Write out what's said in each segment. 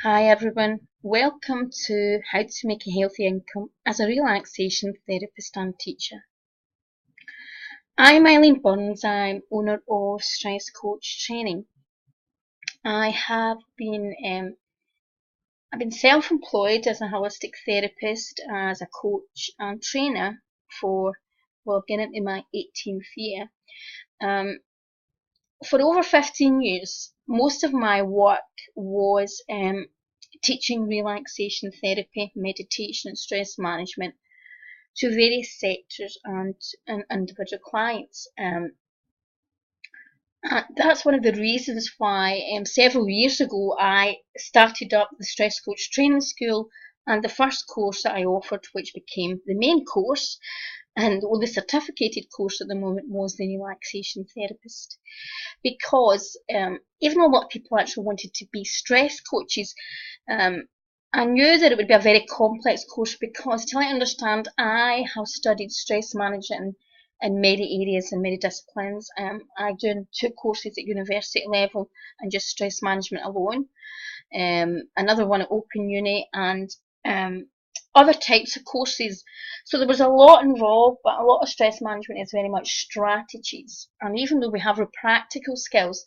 Hi everyone, welcome to How to Make a Healthy Income as a Relaxation Therapist and Teacher. I'm Eileen Burns, I'm owner of Stress Coach Training. I've been self-employed as a holistic therapist, as a coach and trainer for, getting into my 18th year. For over 15 years, most of my work was teaching relaxation therapy, meditation and stress management to various sectors and individual clients. That's one of the reasons why several years ago I started up the Stress Coach Training School, and the first course that I offered, which became the main course and the only certificated course at the moment, was the Relaxation Therapist. Because even though a lot of people actually wanted to be stress coaches, I knew that it would be a very complex course because, to let you understand, I have studied stress management in many areas and many disciplines. I do 2 courses at university level and just stress management alone. Another one at Open Uni and other types of courses. So there was a lot involved, but a lot of stress management is very much strategies. And even though we have our practical skills,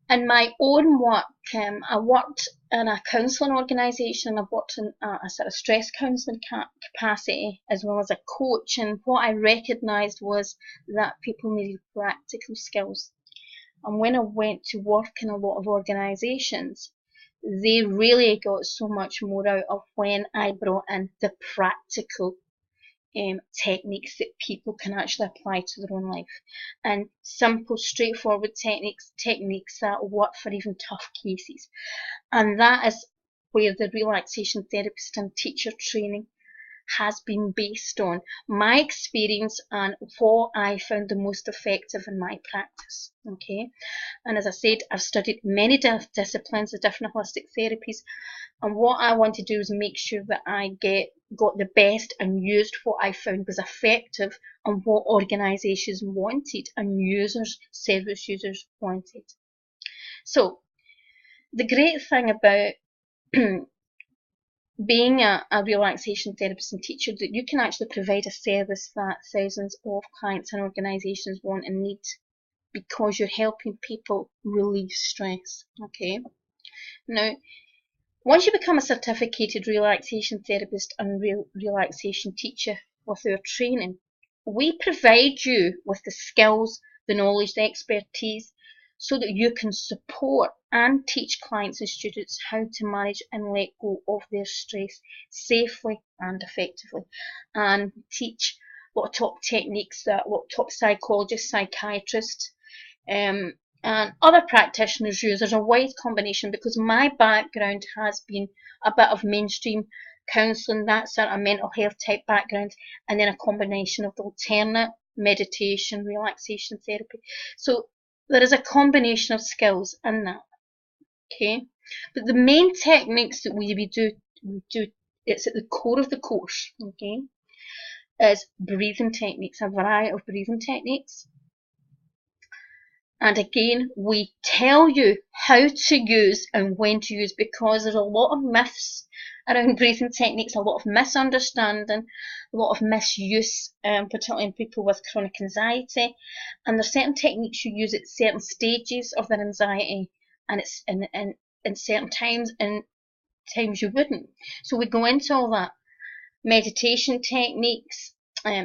in my own work, I worked in a counselling organisation. I've worked in a sort of stress counselling capacity as well as a coach, and what I recognised was that people needed practical skills. And when I went to work in a lot of organisations, they really got so much more out of when I brought in the practical techniques that people can actually apply to their own life, and simple, straightforward techniques that work for even tough cases. And that is where the relaxation therapist and teacher training has been based on my experience and what I found the most effective in my practice. Okay, and as I said, I've studied many disciplines of different holistic therapies, and what I want to do is make sure that I got the best and used what I found was effective and what organisations wanted and service users wanted. So the great thing about being a relaxation therapist and teacher, that you can actually provide a service that thousands of clients and organisations want and need, because you're helping people relieve stress. Okay, now once you become a certificated relaxation therapist and relaxation teacher with our training, we provide you with the skills, the knowledge, the expertise, so that you can support and teach clients and students how to manage and let go of their stress safely and effectively, and teach a lot of top techniques that a lot of top psychologists, psychiatrists, and other practitioners use. There's a wide combination, because my background has been a bit of mainstream counselling, that sort of mental health type background, and then a combination of the alternate, meditation, relaxation therapy. So there is a combination of skills in that. Okay, but the main techniques that we do, it's at the core of the course. Okay, is breathing techniques, a variety of breathing techniques. And again, we tell you how to use and when to use, because there's a lot of myths around breathing techniques, a lot of misunderstanding, a lot of misuse, particularly in people with chronic anxiety. And there's certain techniques you use at certain stages of their anxiety, and it's in certain times, and times you wouldn't. So we go into all that. Meditation techniques,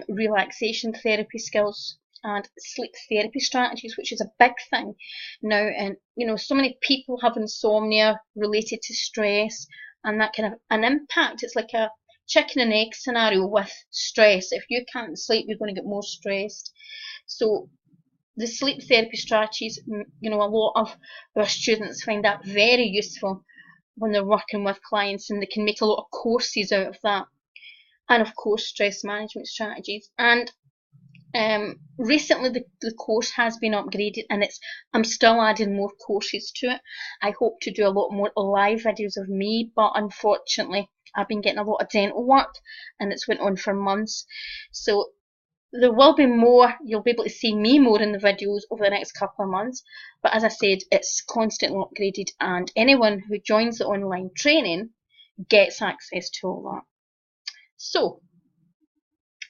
relaxation therapy skills, and sleep therapy strategies, which is a big thing now. And so many people have insomnia related to stress, and that can have an impact. It's like a chicken and egg scenario with stress. If you can't sleep, you're going to get more stressed. So the sleep therapy strategies, a lot of our students find that very useful when they're working with clients, and they can make a lot of courses out of that. And of course, stress management strategies. And recently the course has been upgraded, and I'm still adding more courses to it. I hope to do a lot more live videos of me, but unfortunately I've been getting a lot of dental work, and it's went on for months. So there will be more, you'll be able to see me more in the videos over the next couple of months, but as I said, it's constantly upgraded, and anyone who joins the online training gets access to all that. So,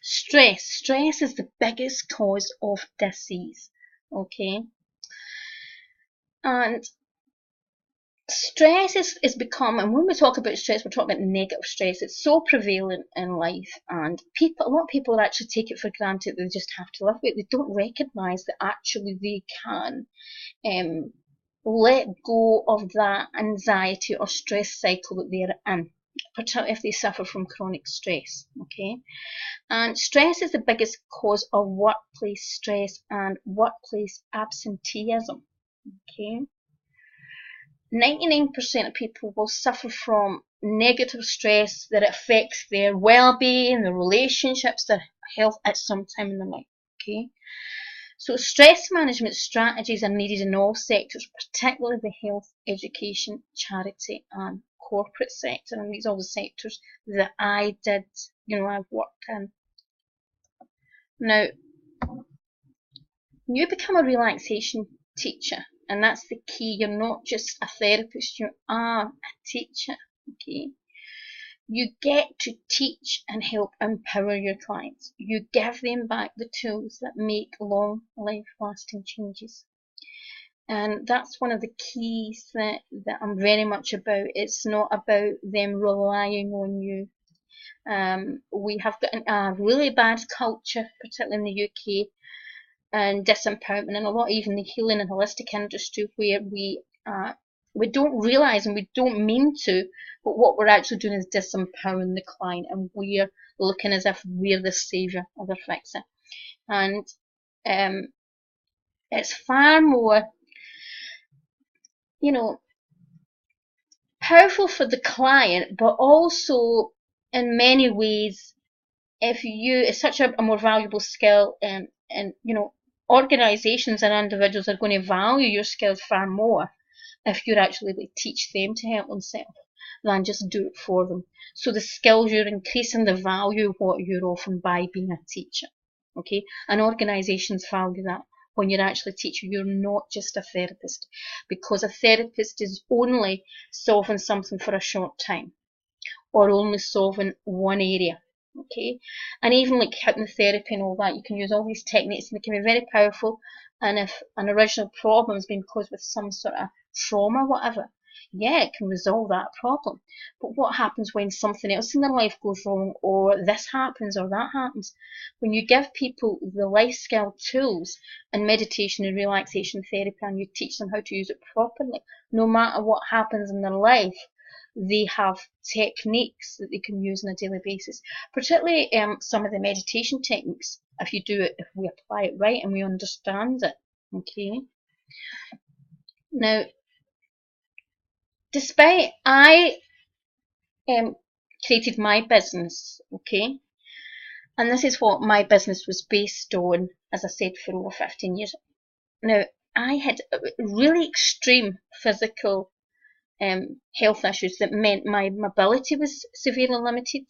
stress is the biggest cause of disease, okay? And stress is become, and when we talk about stress, we're talking about negative stress. It's so prevalent in life, and a lot of people actually take it for granted. They just have to live with it. They don't recognise that actually they can let go of that anxiety or stress cycle that they're in, particularly if they suffer from chronic stress. Okay, and stress is the biggest cause of workplace stress and workplace absenteeism. Okay. 99% of people will suffer from negative stress that affects their well-being, their relationships, their health at some time in their life. Okay, so stress management strategies are needed in all sectors, particularly the health, education, charity, and corporate sector. And these are all the sectors that I did, I've worked in. Now, you become a relaxation teacher. And that's the key. You're not just a therapist, you are a teacher, okay? You get to teach and help empower your clients. You give them back the tools that make long, life-lasting changes. And that's one of the keys that I'm very much about. It's not about them relying on you. We have got a really bad culture, particularly in the UK, and disempowerment, and a lot even the healing and holistic industry, where we don't realise, and we don't mean to, but what we're actually doing is disempowering the client, and we're looking as if we're the saviour or the fixer. And it's far more, powerful for the client, but also in many ways, it's such a more valuable skill, and organisations and individuals are going to value your skills far more if you're actually able to teach them to help themselves than just do it for them. So the skills, you're increasing the value of what you're offering by being a teacher. Okay, and organisations value that when you're actually a teacher. You're not just a therapist, because a therapist is only solving something for a short time, or only solving one area. Okay, and even like hypnotherapy and all that, you can use all these techniques and they can be very powerful. And if an original problem has been caused with some sort of trauma or whatever, yeah, it can resolve that problem. But what happens when something else in their life goes wrong, or this happens or that happens? When you give people the life skill tools and meditation and relaxation therapy, and you teach them how to use it properly, no matter what happens in their life, they have techniques that they can use on a daily basis. Particularly some of the meditation techniques, if we apply it right and we understand it. Okay. Now, despite I created my business, okay, and this is what my business was based on, as I said, for over 15 years. Now, I had really extreme physical health issues that meant my mobility was severely limited.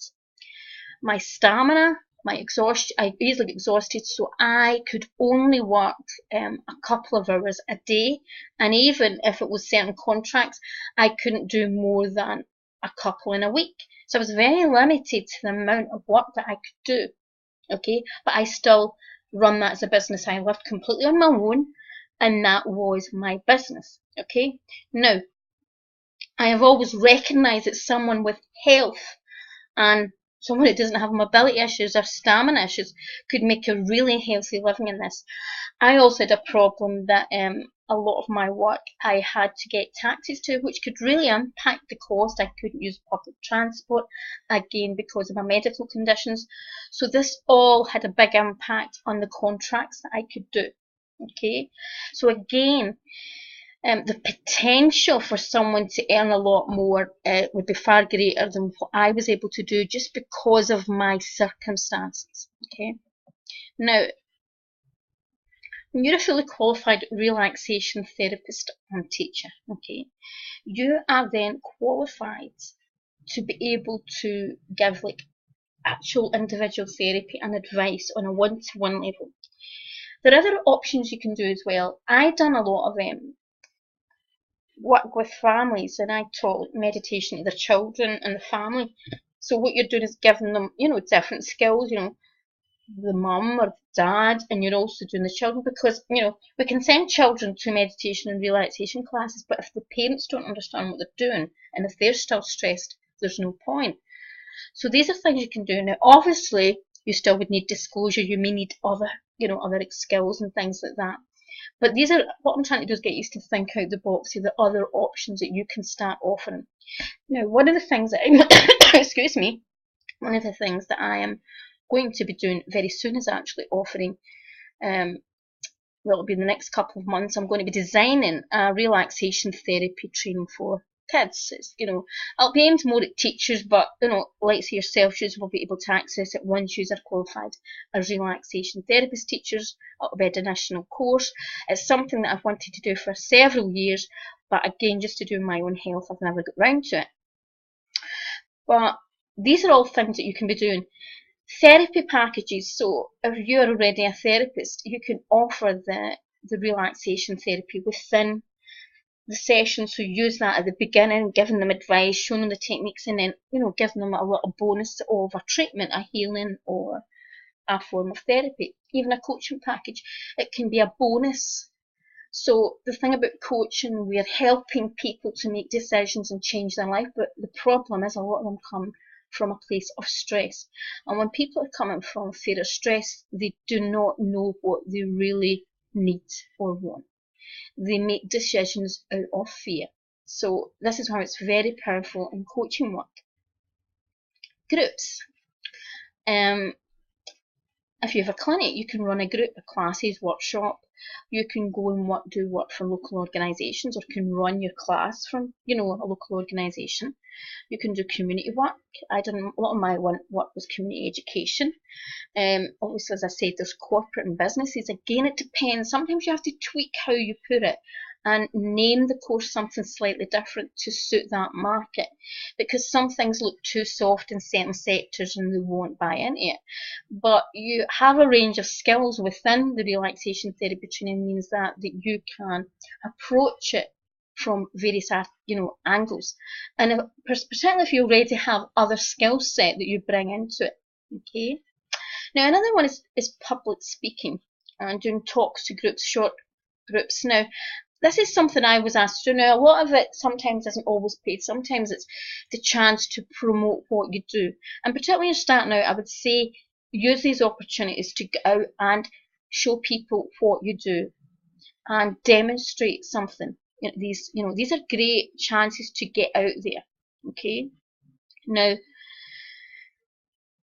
My stamina, my exhaustion, I easily get exhausted, so I could only work a couple of hours a day, and even if it was certain contracts, I couldn't do more than a couple in a week. So I was very limited to the amount of work that I could do. Okay, but I still run that as a business. I lived completely on my own, and that was my business. Okay, now I have always recognised that someone with health and someone who doesn't have mobility issues or stamina issues could make a really healthy living in this. I also had a problem that a lot of my work I had to get taxis to, which could really impact the cost. I couldn't use public transport, again, because of my medical conditions. So this all had a big impact on the contracts that I could do. Okay, so again, the potential for someone to earn a lot more would be far greater than what I was able to do just because of my circumstances. Okay. Now, when you're a fully qualified relaxation therapist and teacher, okay, you are then qualified to be able to give like actual individual therapy and advice on a one-to-one level. There are other options you can do as well. I done a lot of work with families, and I taught meditation to the children and the family. So what you're doing is giving them, different skills, the mum or the dad, and you're also doing the children, because, we can send children to meditation and relaxation classes, but if the parents don't understand what they're doing, and if they're still stressed, there's no point. So these are things you can do. Now, obviously, you still would need disclosure. You may need other, other skills and things like that. But these are, what I'm trying to do is get you to think out the box of the other options that you can start offering. Now, one of the things that I, excuse me, one of the things that I am going to be doing very soon is actually offering, well, it'll be in the next couple of months, I'm going to be designing a relaxation therapy training for kids. It's, I'll be aimed more at teachers, but, like say yourself, you will be able to access it once you are qualified as relaxation therapist teachers. It'll be a national course. It's something that I've wanted to do for several years, but again, just to do my own health, I've never got round to it. But these are all things that you can be doing. Therapy packages. So if you're already a therapist, you can offer the relaxation therapy within the session. So use that at the beginning, giving them advice, showing them the techniques, and then, giving them a little bonus of a treatment, a healing, or a form of therapy. Even a coaching package, it can be a bonus. So the thing about coaching, we're helping people to make decisions and change their life, but the problem is a lot of them come from a place of stress. And when people are coming from fear of stress, they do not know what they really need or want. They make decisions out of fear. So this is how it's very powerful in coaching work. Groups. If you have a clinic, you can run a group, a classes, workshop. You can go and do work for local organisations, or can run your class from, a local organisation. You can do community work. A lot of my work was community education. Obviously, as I said, there's corporate and businesses. Again, it depends. Sometimes you have to tweak how you put it and name the course something slightly different to suit that market, because some things look too soft in certain sectors and they won't buy into it. But you have a range of skills within the relaxation therapy training, means that you can approach it from various angles, and particularly if you already have other skill set that you bring into it. Okay. Now another one is public speaking and doing talks to groups, short groups. Now this is something I was asked to do. Now a lot of it sometimes isn't always paid. Sometimes it's the chance to promote what you do, and particularly when you're starting out, I would say use these opportunities to get out and show people what you do and demonstrate something. These are great chances to get out there. Okay. Now,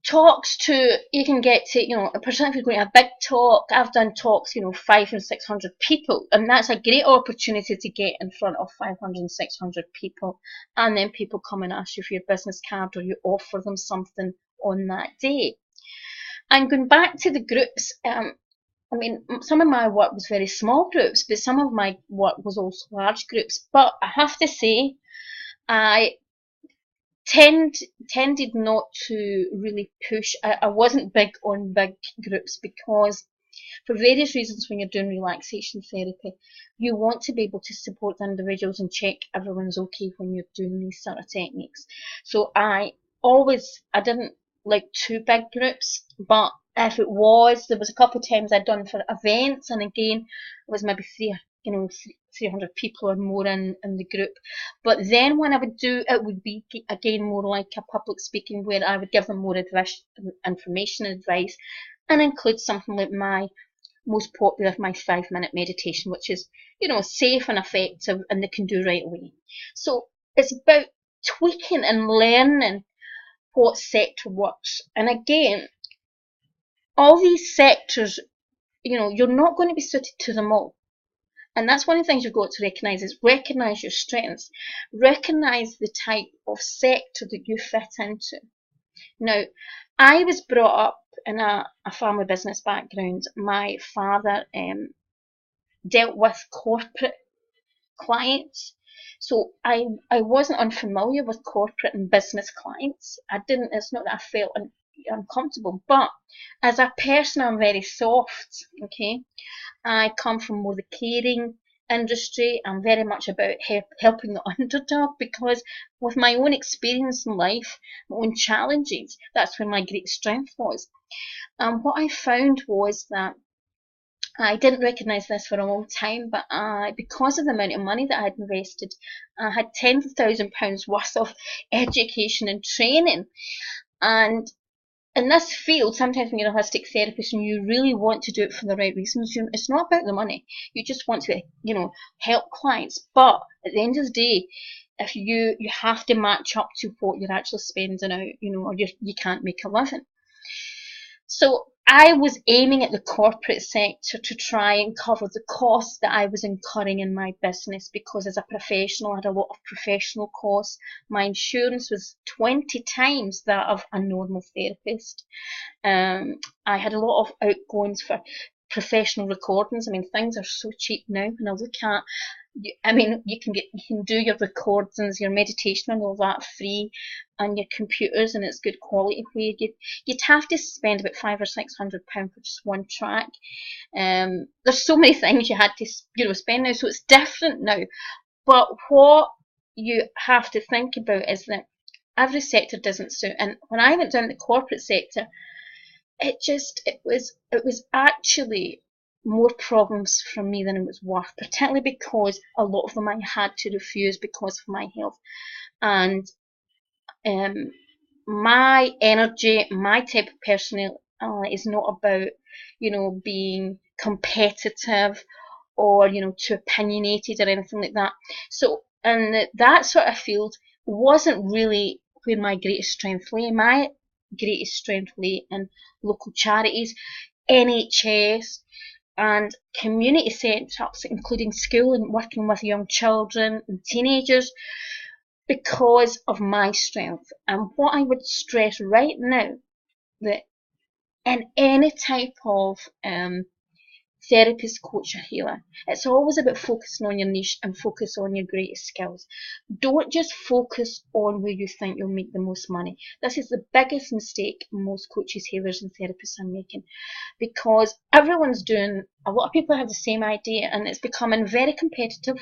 talks you can get to, particularly if you're going to a big talk. I've done talks, 500 and 600 people, and that's a great opportunity to get in front of 500 and 600 people, and then people come and ask you for your business card, or you offer them something on that day. And going back to the groups, some of my work was very small groups, but some of my work was also large groups. But I have to say, I tended not to really push. I wasn't big on big groups, because for various reasons, when you're doing relaxation therapy, you want to be able to support the individuals and check everyone's okay when you're doing these sort of techniques. So I didn't like too big groups, but if there was a couple of times I'd done for events, and again it was maybe 300 people or more in the group. But then when I would do it, would be again more like a public speaking, where I would give them more information and advice, and include something like my most popular, my 5-minute meditation, which is safe and effective, and they can do right away. So it's about tweaking and learning what sector works. And again, all these sectors, you're not going to be suited to them all. And that's one of the things you've got to recognise, is recognise your strengths. Recognise the type of sector that you fit into. Now, I was brought up in a family business background. My father dealt with corporate clients. So I wasn't unfamiliar with corporate and business clients. It's not that I felt uncomfortable. But as a person, I'm very soft. Okay, I come from more the caring industry. I'm very much about helping the underdog, because with my own experience in life, my own challenges, that's where my great strength was. And what I found was that I didn't recognise this for a long time, but because of the amount of money that I had invested, I had £10,000 worth of education and training. And in this field, sometimes when you're a holistic therapist and you really want to do it for the right reasons, it's not about the money. You just want to, help clients. But at the end of the day, if you have to match up to what you're actually spending out, or you can't make a living. So I was aiming at the corporate sector to try and cover the costs that I was incurring in my business, because as a professional, I had a lot of professional costs. My insurance was 20 times that of a normal therapist. I had a lot of outgoings for professional recordings. I mean, things are so cheap now. When I look at, you can do your recordings, your meditation and all that free on your computers, and it's good quality. Where you'd have to spend about £500 or £600 for just one track. There's so many things you had to spend now, so it's different now. But what you have to think about is that every sector doesn't suit. And when I went down the corporate sector, it was actually more problems for me than it was worth, particularly because a lot of them I had to refuse because of my health. And my energy, my type of personality is not about, being competitive or, too opinionated or anything like that. So, and that sort of field wasn't really where my greatest strength lay. My greatest strength lay in local charities, NHS, and community setups, including school and working with young children and teenagers, because of my strength. And what I would stress right now, that in any type of therapist, coach or healer, it's always about focusing on your niche and focus on your greatest skills. Don't just focus on where you think you'll make the most money. This is the biggest mistake most coaches, healers and therapists are making, because everyone's doing, a lot of people have the same idea and it's becoming very competitive.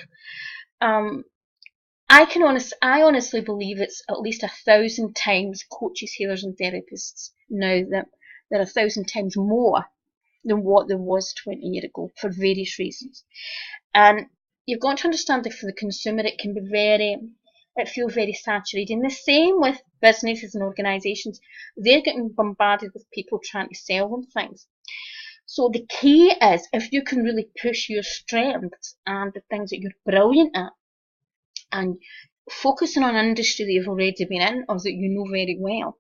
I honestly believe it's at least 1,000 times coaches, healers and therapists now, that there are 1,000 times more than what there was 20 years ago, for various reasons. And you've got to understand that for the consumer it feels very saturated. And the same with businesses and organisations. They're getting bombarded with people trying to sell them things. So the key is, if you can really push your strengths and the things that you're brilliant at, and focusing on an industry that you've already been in or that you know very well,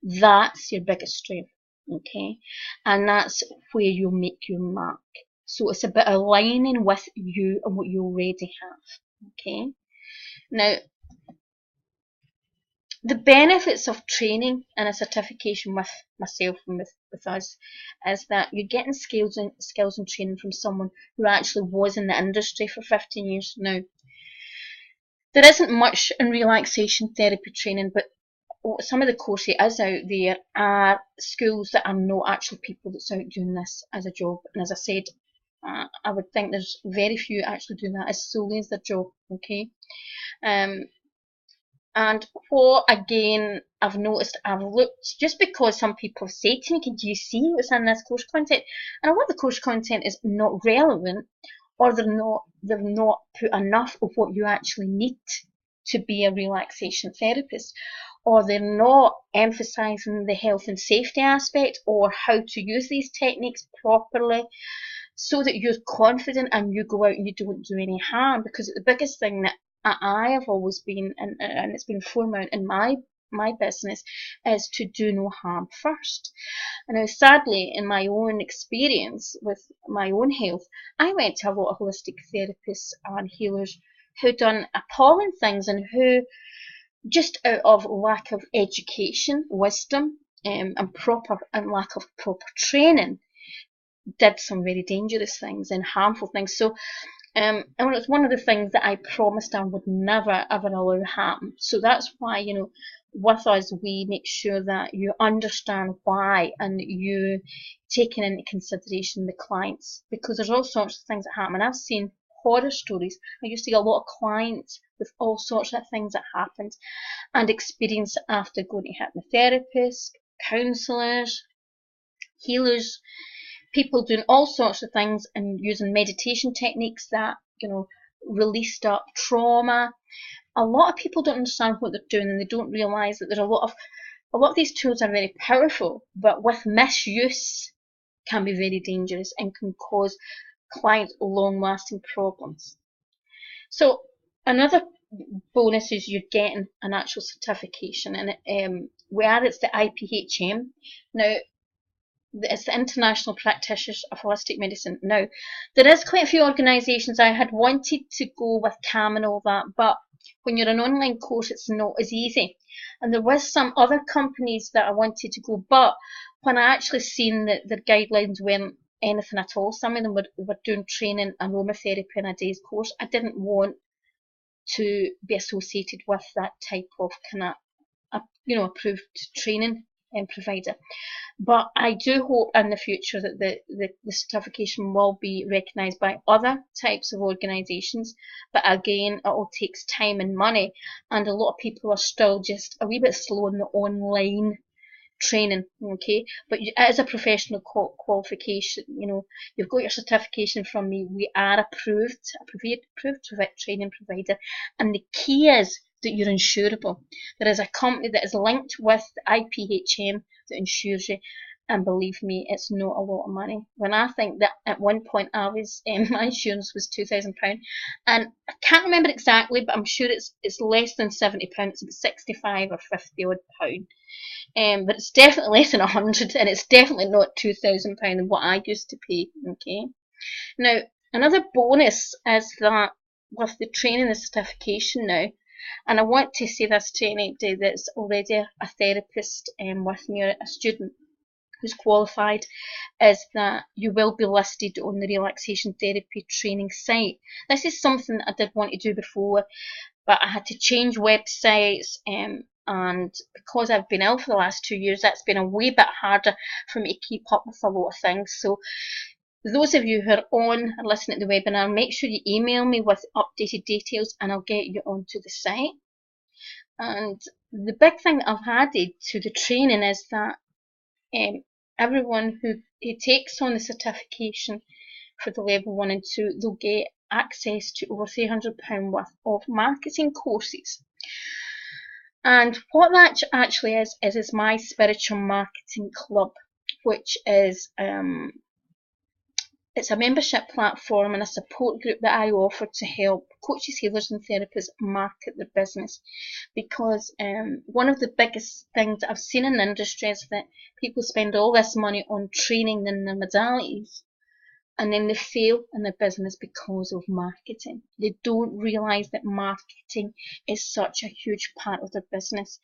that's your biggest strength. Okay, and that's where you'll make your mark. So it's about aligning with you and what you already have. Okay, now the benefits of training and a certification with myself and with us is that you're getting skills and training from someone who actually was in the industry for 15 years now. There isn't much in relaxation therapy training, but some of the courses is out there are schools that are not actually people that's out doing this as a job. And as I said, I would think there's very few actually doing that as solely as their job. Okay. And what, again, I've noticed, I've looked, just because some people say to me, "Can you see what's in this course content?" And a lot of the course content is not relevant, or they've not put enough of what you actually need to be a relaxation therapist, or they're not emphasising the health and safety aspect or how to use these techniques properly, so that you're confident and you go out and you don't do any harm. Because the biggest thing that I have always been, and it's been foremounted in my business, is to do no harm first. And now, sadly, in my own experience with my own health, I went to a lot of holistic therapists and healers who done appalling things, and who, just out of lack of education, wisdom, and lack of proper training, did some very dangerous things and harmful things. So and it's one of the things that I promised I would never ever allow happen. So that's why, with us, we make sure that you understand why and you taking into consideration the clients, because there's all sorts of things that happen. I've seen horror stories. I used to get a lot of clients with all sorts of things that happened and experience after going to hypnotherapists, counsellors, healers, people doing all sorts of things and using meditation techniques that, released up trauma. A lot of people don't understand what they're doing, and they don't realise that there's a lot of these tools are very powerful, but with misuse can be very dangerous and can cause clients long-lasting problems. So another bonus is you're getting an actual certification, and where it's the IPHM. Now, it's the International Practitioners of Holistic Medicine. Now, there is quite a few organisations. I had wanted to go with CAM and all that, but when you're an online course, it's not as easy. And there was some other companies that I wanted to go, but when I actually seen that their guidelines weren't anything at all, some of them were doing training aromatherapy in a day's course, I didn't want to be associated with that type of approved training provider. But I do hope in the future that the certification will be recognised by other types of organisations. But again, it all takes time and money, and a lot of people are still just a wee bit slow in the online training, okay? But it is a professional qualification. You've got your certification from me. We are approved training provider, and the key is that you're insurable. There is a company that is linked with the IPHM that insures you, and believe me, it's not a lot of money. When I think that at one point I was my insurance was £2,000, and I can't remember exactly, but I'm sure it's less than £70. It's about 65 or 50 odd pound. But it's definitely less than 100, and it's definitely not £2,000 than what I used to pay. Okay. Now, another bonus is that with the training and certification now, and I want to say this to anybody that's already a therapist with me, or a student who's qualified, is that you will be listed on the relaxation therapy training site. This is something that I did want to do before, but I had to change websites, and because I've been ill for the last 2 years, that's been a wee bit harder for me to keep up with a lot of things. So those of you who are on and listening to the webinar, make sure you email me with updated details and I'll get you onto the site. And the big thing that I've added to the training is that everyone who takes on the certification for the level 1 and 2, they'll get access to over £300 worth of marketing courses. And what that actually is my spiritual marketing club, which is it's a membership platform and a support group that I offer to help coaches, healers and therapists market their business. Because one of the biggest things that I've seen in the industry is that people spend all this money on training in their modalities, and then they fail in their business because of marketing. They don't realise that marketing is such a huge part of their business.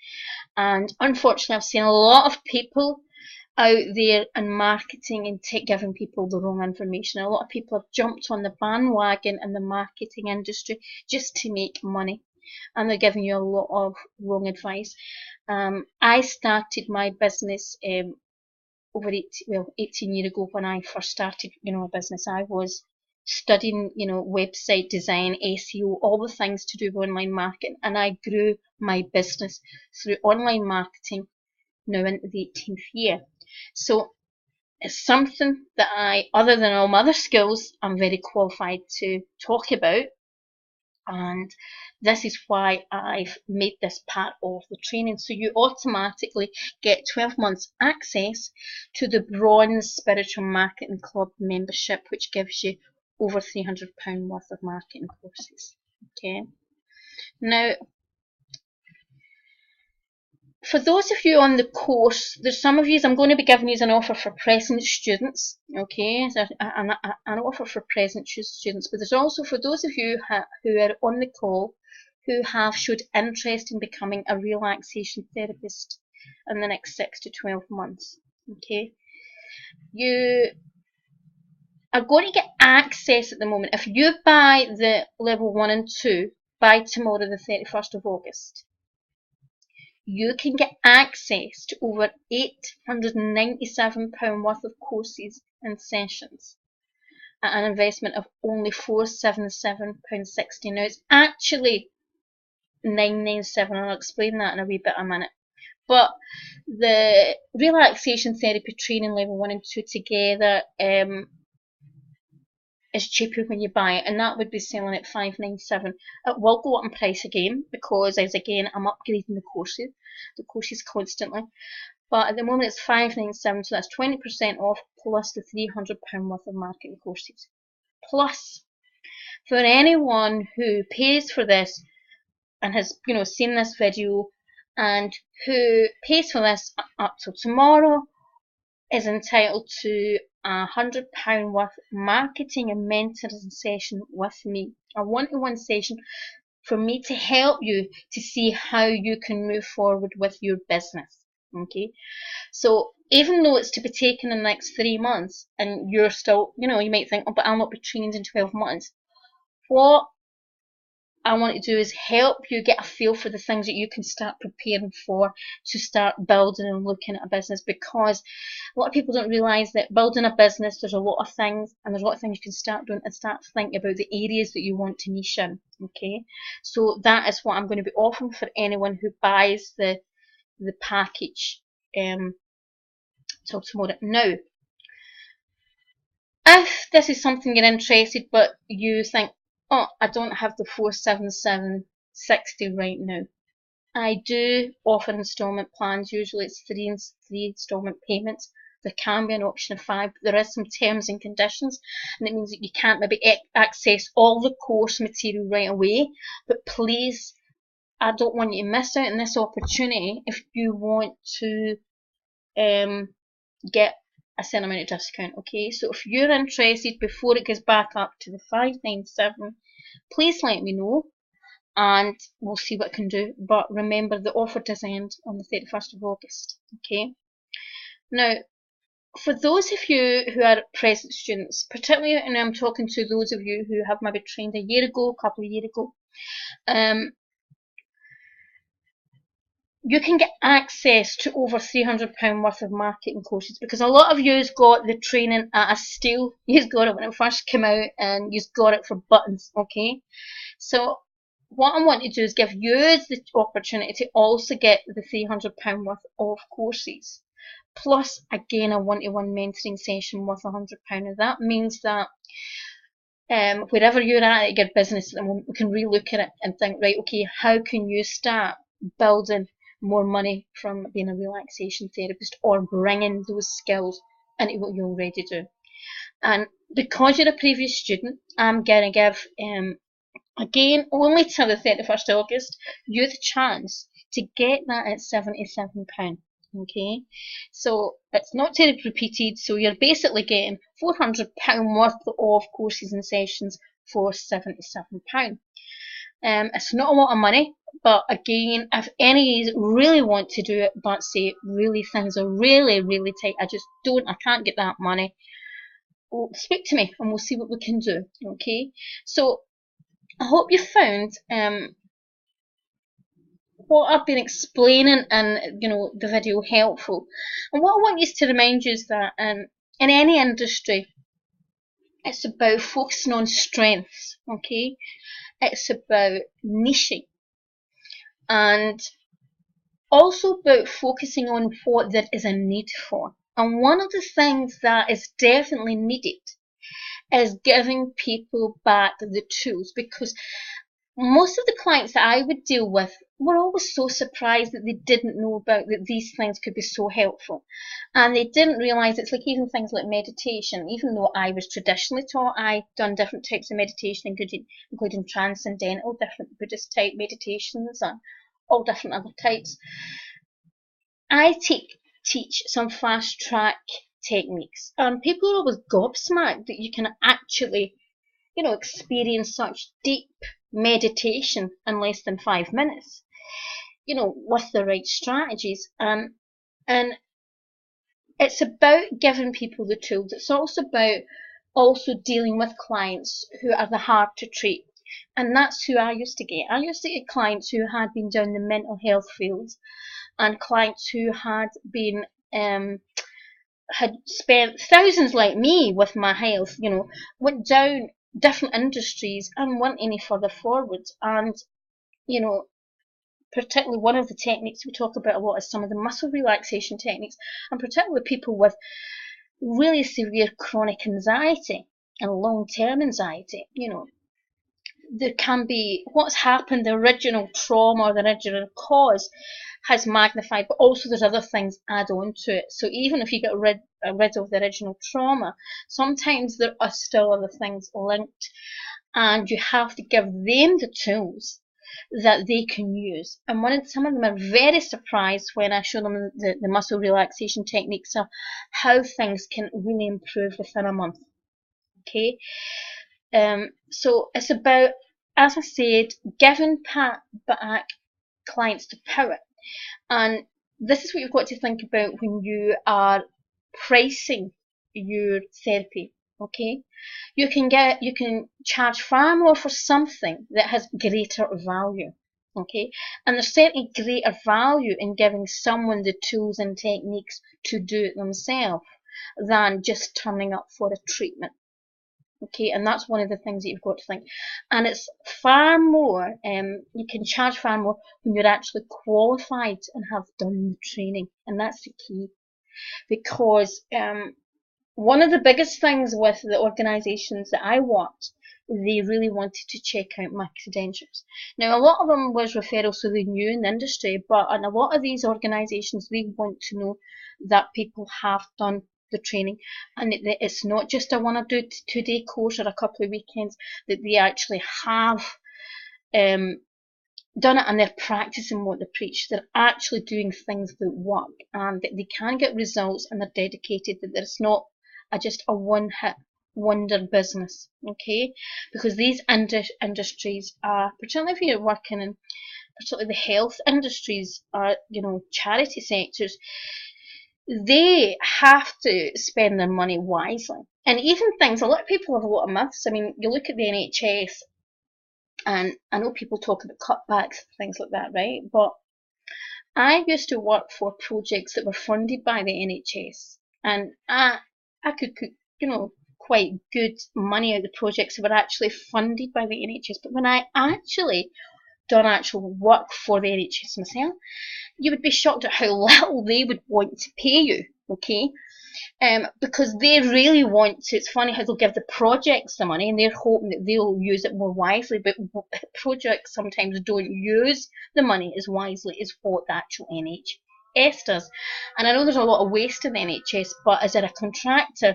And unfortunately, I've seen a lot of people out there in marketing and giving people the wrong information. A lot of people have jumped on the bandwagon in the marketing industry just to make money, and they're giving you a lot of wrong advice. I started my business over 18 years ago. When I first started, a business, I was studying, website design, SEO, all the things to do with online marketing, and I grew my business through online marketing now into the 18th year. So it's something that I, other than all my other skills, I'm very qualified to talk about, and this is why I've made this part of the training. So you automatically get 12 months access to the Bronze Spiritual Marketing Club membership, which gives you over £300 worth of marketing courses. Okay. Now, for those of you on the course, there's some of you, I'm going to be giving you an offer for present students, okay, an offer for present students, but there's also for those of you who are on the call who have showed interest in becoming a relaxation therapist in the next 6 to 12 months, okay. You are going to get access at the moment. If you buy the level 1 and 2 by tomorrow, the 31st of August, you can get access to over £897 worth of courses and sessions at an investment of only £477.60. Now it's actually £997, and I'll explain that in a wee bit in a minute. But the relaxation therapy training level 1 and 2 together is cheaper when you buy it, and that would be selling at £597. It will go up in price again because, as again, I'm upgrading the courses constantly. But at the moment it's £597, so that's 20% off plus the £300 worth of marketing courses. Plus, for anyone who pays for this and has, seen this video and who pays for this up till tomorrow, is entitled to £100 worth marketing and mentoring session with me. A one-to-one session for me to help you to see how you can move forward with your business. Okay, so even though it's to be taken in the next 3 months, and you're still, you might think, oh, but I'll not be trained in 12 months. What I want to do is help you get a feel for the things that you can start preparing for to start building and looking at a business, because a lot of people don't realise that building a business, there's a lot of things, and there's a lot of things you can start doing and start thinking about the areas that you want to niche in. Okay, so that is what I'm going to be offering for anyone who buys the package till tomorrow. Now, if this is something you're interested, but you think, oh, I don't have the 477.60 right now, I do offer instalment plans. Usually it's three instalment payments. There can be an option of 5, but there is some terms and conditions, and it means that you can't maybe access all the course material right away. But please, I don't want you to miss out on this opportunity if you want to get a certain amount of discount. Okay, so if you're interested before it goes back up to the 597, please let me know and we'll see what I can do. But remember, the offer does end on the 31st of August. Okay, now for those of you who are present students, particularly, and I'm talking to those of you who have maybe trained a year ago, a couple of years ago, you can get access to over £300 worth of marketing courses, because a lot of you's got the training at a steal. You've got it when it first came out and you've got it for buttons. Okay, so what I want to do is give you the opportunity to also get the £300 worth of courses, plus again a one-to-one mentoring session worth £100. And that means that wherever you're at your business at the moment, we can relook at it and think, right, okay, how can you start building more money from being a relaxation therapist, or bringing those skills into what you already do. And because you're a previous student, I'm going to give, again, only till the 31st of August, you the chance to get that at £77. Okay, so it's not to be repeated, so you're basically getting £400 worth of courses and sessions for £77. It's not a lot of money, but again, if any really want to do it, but say really things are really tight, I can't get that money, well, speak to me and we'll see what we can do. Okay, so I hope you found what I've been explaining in the video helpful. And what I want you to remind you is that in any industry, it's about focusing on strengths. Okay, it's about niching, and also about focusing on what there is a need for. And one of the things that is definitely needed is giving people back the tools, because most of the clients that I would deal with were always so surprised that they didn't know about that these things could be so helpful, and they didn't realise it's like even things like meditation. Even though I was traditionally taught, I've done different types of meditation, including transcendental, different Buddhist type meditations, and all different other types. I teach some fast track techniques, and people are always gobsmacked that you can actually experience such deep meditation in less than 5 minutes, with the right strategies. And it's about giving people the tools. It's also about dealing with clients who are the hard to treat. And that's who I used to get. I used to get clients who had been down the mental health fields, and clients who had spent thousands like me with my health, went down different industries and weren't any further forward. And, you know, particularly one of the techniques we talk about a lot is some of the muscle relaxation techniques, and particularly people with really severe chronic anxiety and long-term anxiety. There can be what's happened, the original trauma or the original cause has magnified, but also there's other things add on to it. So even if you get rid of the original trauma, sometimes there are still other things linked, and you have to give them the tools that they can use. And some of them are very surprised when I show them the muscle relaxation techniques of how things can really improve within a month. Okay, so it's about, as I said, giving back clients to power. And this is what you've got to think about when you are pricing your therapy. Okay, you can charge far more for something that has greater value. Okay, and there's certainly greater value in giving someone the tools and techniques to do it themselves than just turning up for a treatment. Okay, and that's one of the things that you've got to think. And it's far more, you can charge far more when you're actually qualified and have done the training, and that's the key. Because one of the biggest things with the organisations that I worked, they really wanted to check out my credentials. Now, a lot of them was referrals, so they knew in the industry, but in a lot of these organisations, they want to know that people have done the training, and it's not just a one or two day course or a couple of weekends, that they actually have done it and they're practicing what they preach. They're actually doing things that work and that they can get results, and they're dedicated, that it's not just a one-hit wonder business. Okay, because these industries are, particularly if you're working in particularly the health industries, are charity sectors, they have to spend their money wisely. And even things, a lot of people have a lot of myths. I mean, you look at the NHS, and I know people talk about cutbacks and things like that, right? But I used to work for projects that were funded by the NHS, and I could put, quite good money out the projects that were actually funded by the NHS. But when I actually done actual work for the NHS myself, you would be shocked at how little they would want to pay you, okay? Because they really want to. It's funny how they'll give the projects the money and they're hoping that they'll use it more wisely, but projects sometimes don't use the money as wisely as what the actual NHS does. And I know there's a lot of waste in the NHS, but as a contractor,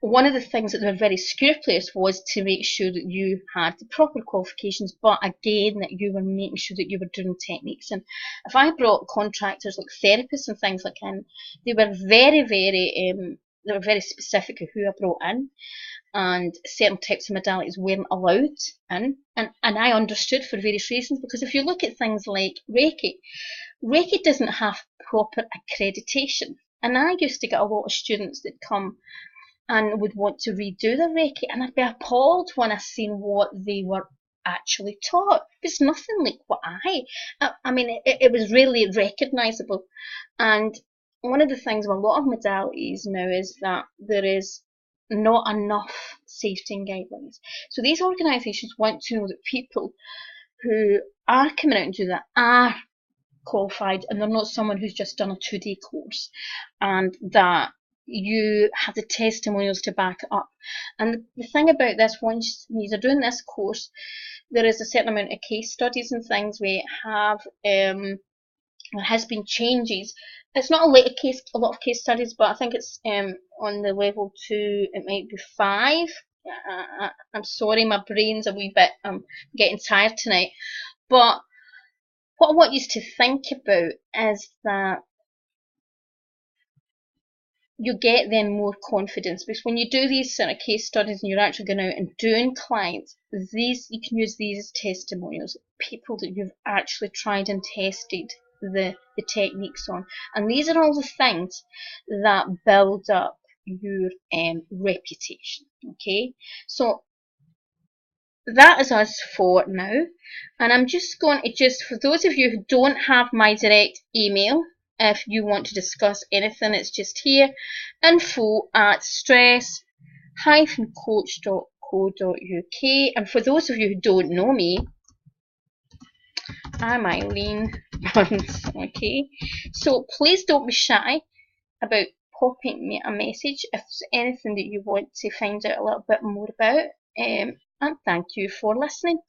one of the things that they were very scrupulous was to make sure that you had the proper qualifications, but again, that you were making sure that you were doing techniques. And if I brought contractors like therapists and things like in, they were very specific of who I brought in, and certain types of modalities weren't allowed in. And I understood for various reasons, because if you look at things like Reiki doesn't have proper accreditation. And I used to get a lot of students that come and would want to redo the Reiki, and I'd be appalled when I seen what they were actually taught. It's nothing like what I mean, it was really recognisable. And one of the things with a lot of modalities now is that there is not enough safety and guidelines. So these organisations want to know that people who are coming out and do that are qualified, and they're not someone who's just done a 2-day course, and that you have the testimonials to back it up. And the thing about this, once you're doing this course, there is a certain amount of case studies and things. We have there has been changes. It's not a lot of case studies, but I think it's on the level 2, it might be 5. I'm sorry, my brain's a wee bit, I'm getting tired tonight. But what I want you to think about is that you get then more confidence, because when you do these sort of case studies and you're actually going out and doing clients, you can use these as testimonials, people that you've actually tried and tested the techniques on. And these are all the things that build up your reputation. Okay, so that is us for now. And I'm just going to for those of you who don't have my direct email, if you want to discuss anything, it's just here, info@stress-coach.co.uk. And for those of you who don't know me, I'm Eileen Burns, okay? So please don't be shy about popping me a message if there's anything that you want to find out a little bit more about. And thank you for listening.